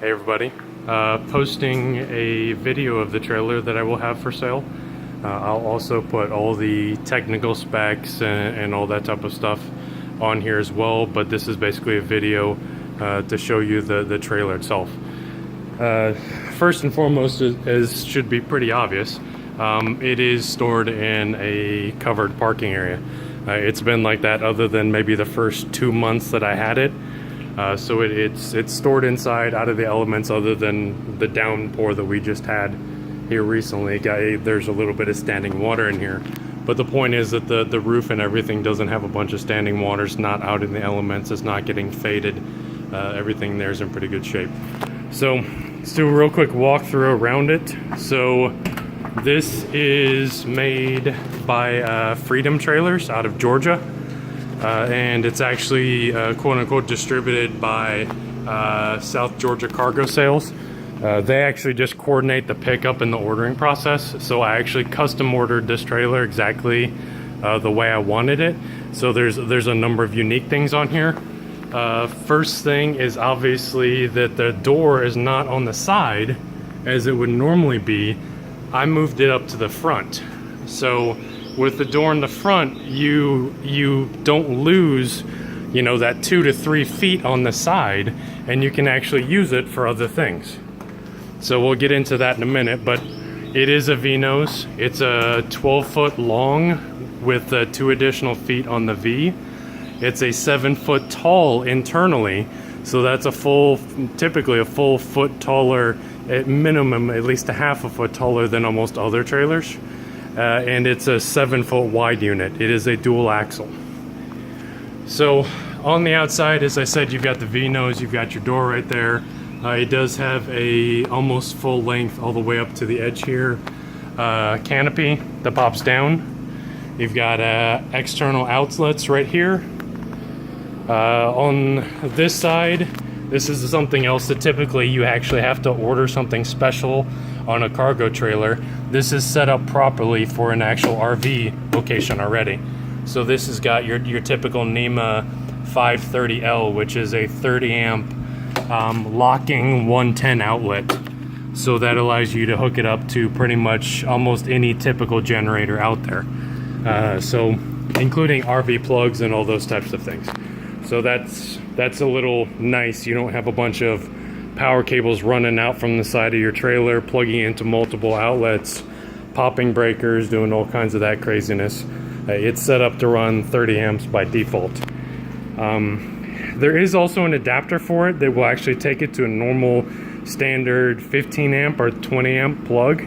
Hey everybody, posting a video of the trailer that I will have for sale. I'll also put all the technical specs and all that type of stuff on here as well, but this is basically a video to show you the trailer itself. First and foremost, as should be pretty obvious, it is stored in a covered parking area. It's been like that other than maybe the first 2 months that I had it. So it's stored inside, out of the elements, other than the downpour that we just had here recently. There's a little bit of standing water in here, but the point is that the roof and everything doesn't have a bunch of standing water. It's not out in the elements. It's not getting faded. Everything there is in pretty good shape. So let's do a real quick walkthrough around it. So this is made by Freedom Trailers out of Georgia. And it's actually quote-unquote distributed by South Georgia Cargo Sales. They actually just coordinate the pickup and the ordering process. So I actually custom ordered this trailer exactly the way I wanted it. So there's a number of unique things on here. First thing is obviously that the door is not on the side as it would normally be. I moved it up to the front. So with the door in the front, you don't lose, that 2 to 3 feet on the side, and you can actually use it for other things. So we'll get into that in a minute, but it is a V-nose. It's a 12-foot long with 2 additional feet on the V. It's a 7-foot tall internally, so that's typically a full foot taller, at minimum at least a half a foot taller than almost other trailers. And it's a 7-foot wide unit. It is a dual axle. So on the outside, as I said, you've got the V-nose, you've got your door right there. It does have a almost full length all the way up to the edge here canopy that pops down. You've got external outlets right here. On this side, this is something else that typically you actually have to order something special on a cargo trailer. This is set up properly for an actual RV location already. So this has got your typical NEMA 530L, which is a 30 amp locking 110 outlet. So that allows you to hook it up to pretty much almost any typical generator out there. So including RV plugs and all those types of things. So that's a little nice. You don't have a bunch of power cables running out from the side of your trailer, plugging into multiple outlets, popping breakers, doing all kinds of that craziness. It's set up to run 30 amps by default. There is also an adapter for it that will actually take it to a normal standard 15 amp or 20 amp plug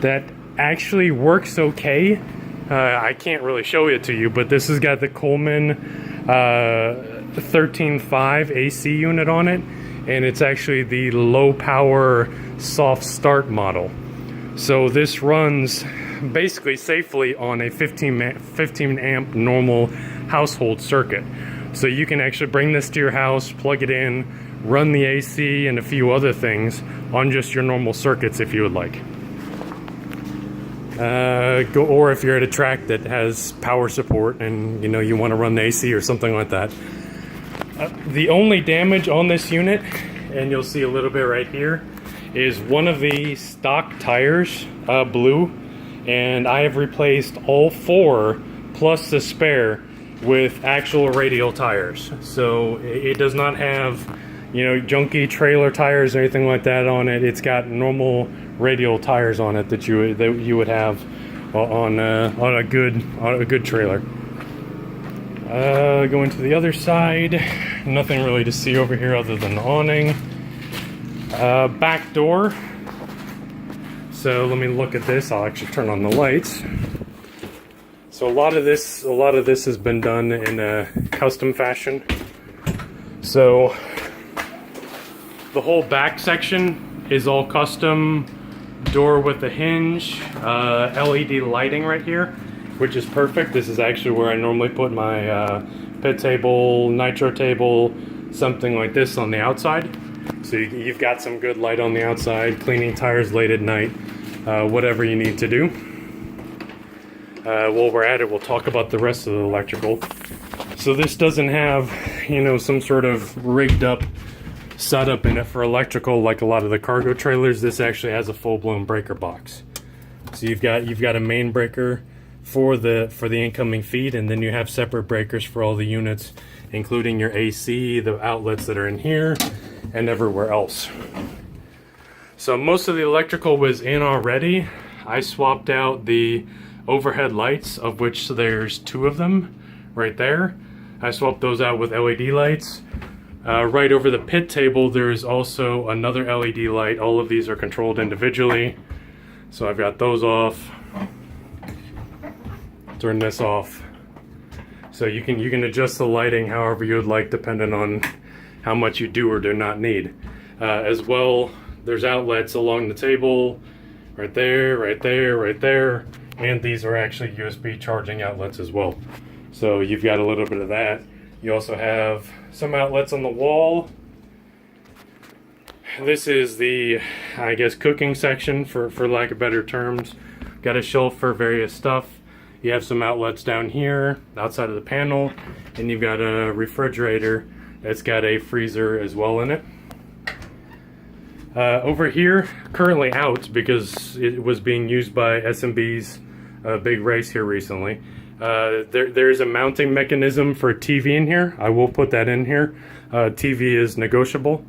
that actually works okay. I can't really show it to you, but this has got the Coleman 13.5 AC unit on it, and it's actually the low power soft start model. So this runs basically safely on a 15 amp normal household circuit. So you can actually bring this to your house, plug it in, run the AC and a few other things on just your normal circuits if you would like. Or if you're at a track that has power support and you want to run the AC or something like that. The only damage on this unit, and you'll see a little bit right here, is one of the stock tires blew, and I have replaced all 4 plus the spare with actual radial tires. So it does not have junky trailer tires or anything like that on it. It's got normal radial tires on it that you would have on a good trailer. Going to the other side, nothing really to see over here other than the awning. Back door. So let me look at this. I'll actually turn on the lights. So a lot of this has been done in a custom fashion. So the whole back section is all custom. Door with a hinge, LED lighting right here, which is perfect. This is actually where I normally put my pit table, nitro table, something like this on the outside. So you've got some good light on the outside, cleaning tires late at night, whatever you need to do. While we're at it, we'll talk about the rest of the electrical. So this doesn't have, some sort of rigged up setup in it for electrical like a lot of the cargo trailers. This actually has a full-blown breaker box. So you've got a main breaker for the incoming feed, and then you have separate breakers for all the units, including your AC, the outlets that are in here, and everywhere else. So most of the electrical was in already. I swapped out the overhead lights, of which there's 2 of them right there. I swapped those out with LED lights. Right over the pit table, there's also another LED light. All of these are controlled individually. So I've got those off. Turn this off. So you can adjust the lighting however you would like, depending on how much you do or do not need. As well, there's outlets along the table, right there, right there, right there, and these are actually USB charging outlets as well. So you've got a little bit of that. You also have some outlets on the wall. This is the, I guess, cooking section, for lack of better terms. Got a shelf for various stuff. You have some outlets down here, outside of the panel, and you've got a refrigerator that's got a freezer as well in it. Over here, currently out because it was being used by SMB's big race here recently. There's a mounting mechanism for TV in here. I will put that in here. TV is negotiable.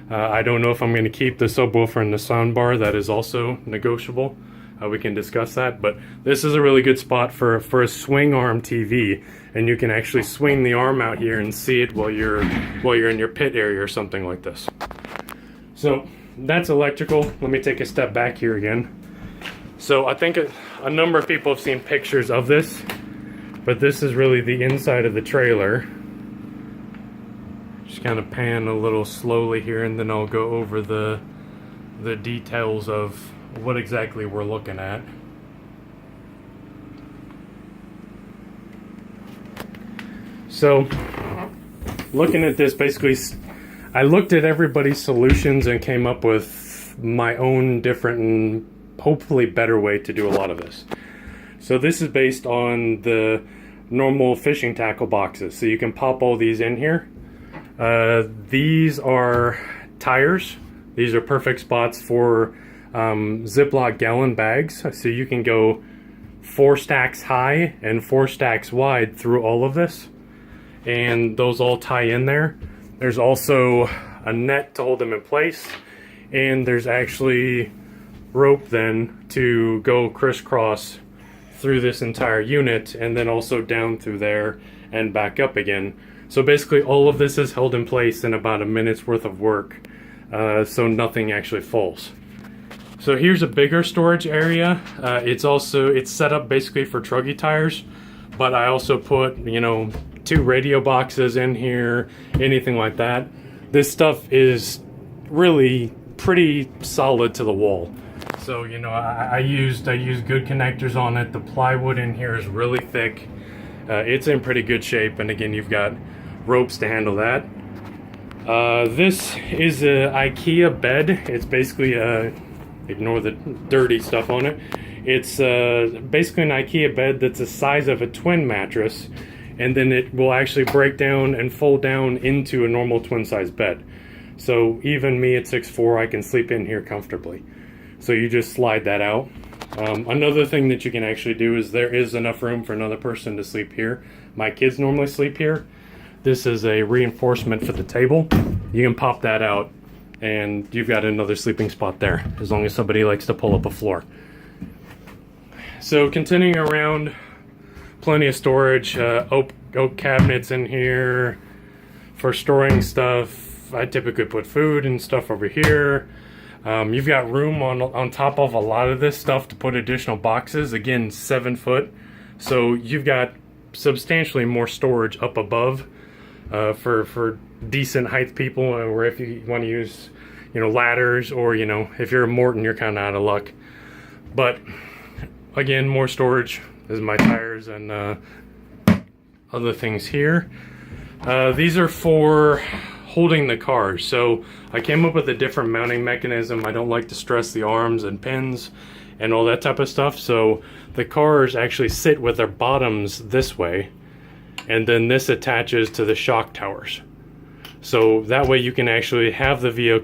I don't know if I'm going to keep the subwoofer and the soundbar. That is also negotiable. We can discuss that. But this is a really good spot for a swing arm TV, and you can actually swing the arm out here and see it while you're in your pit area or something like this. So that's electrical. Let me take a step back here again. So I think a number of people have seen pictures of this, but this is really the inside of the trailer. Just kind of pan a little slowly here, and then I'll go over the details of what exactly we're looking at. So looking at this, basically I looked at everybody's solutions and came up with my own different and hopefully better way to do a lot of this. So this is based on the normal fishing tackle boxes. So you can pop all these in here. These are tires. These are perfect spots for Ziploc gallon bags. So you can go 4 stacks high and 4 stacks wide through all of this. And those all tie in there. There's also a net to hold them in place. And there's actually rope then to go crisscross through this entire unit, and then also down through there and back up again. So basically all of this is held in place in about a minute's worth of work, so nothing actually falls. So here's a bigger storage area. It's set up basically for truggy tires, but I also put 2 radio boxes in here, anything like that. This stuff is really pretty solid to the wall. So I used good connectors on it. The plywood in here is really thick. It's in pretty good shape, and again, you've got ropes to handle that. This is a IKEA bed. It's basically ignore the dirty stuff on it. It's basically an IKEA bed that's the size of a twin mattress, and then it will actually break down and fold down into a normal twin size bed. So even me at 6'4", I can sleep in here comfortably. So you just slide that out. Another thing that you can actually do is there is enough room for another person to sleep here. My kids normally sleep here. This is a reinforcement for the table. You can pop that out and you've got another sleeping spot there, as long as somebody likes to pull up a floor. So continuing around, plenty of storage, oak cabinets in here for storing stuff. I typically put food and stuff over here. You've got room on top of a lot of this stuff to put additional boxes. Again, 7 foot. So you've got substantially more storage up above for decent height people, or if you want to use, ladders, or, if you're a Morton, you're kind of out of luck. But again, more storage. This is my tires and other things here. These are for holding the car. So I came up with a different mounting mechanism. I don't like to stress the arms and pins and all that type of stuff. So the cars actually sit with their bottoms this way, and then this attaches to the shock towers. So that way you can actually have the vehicle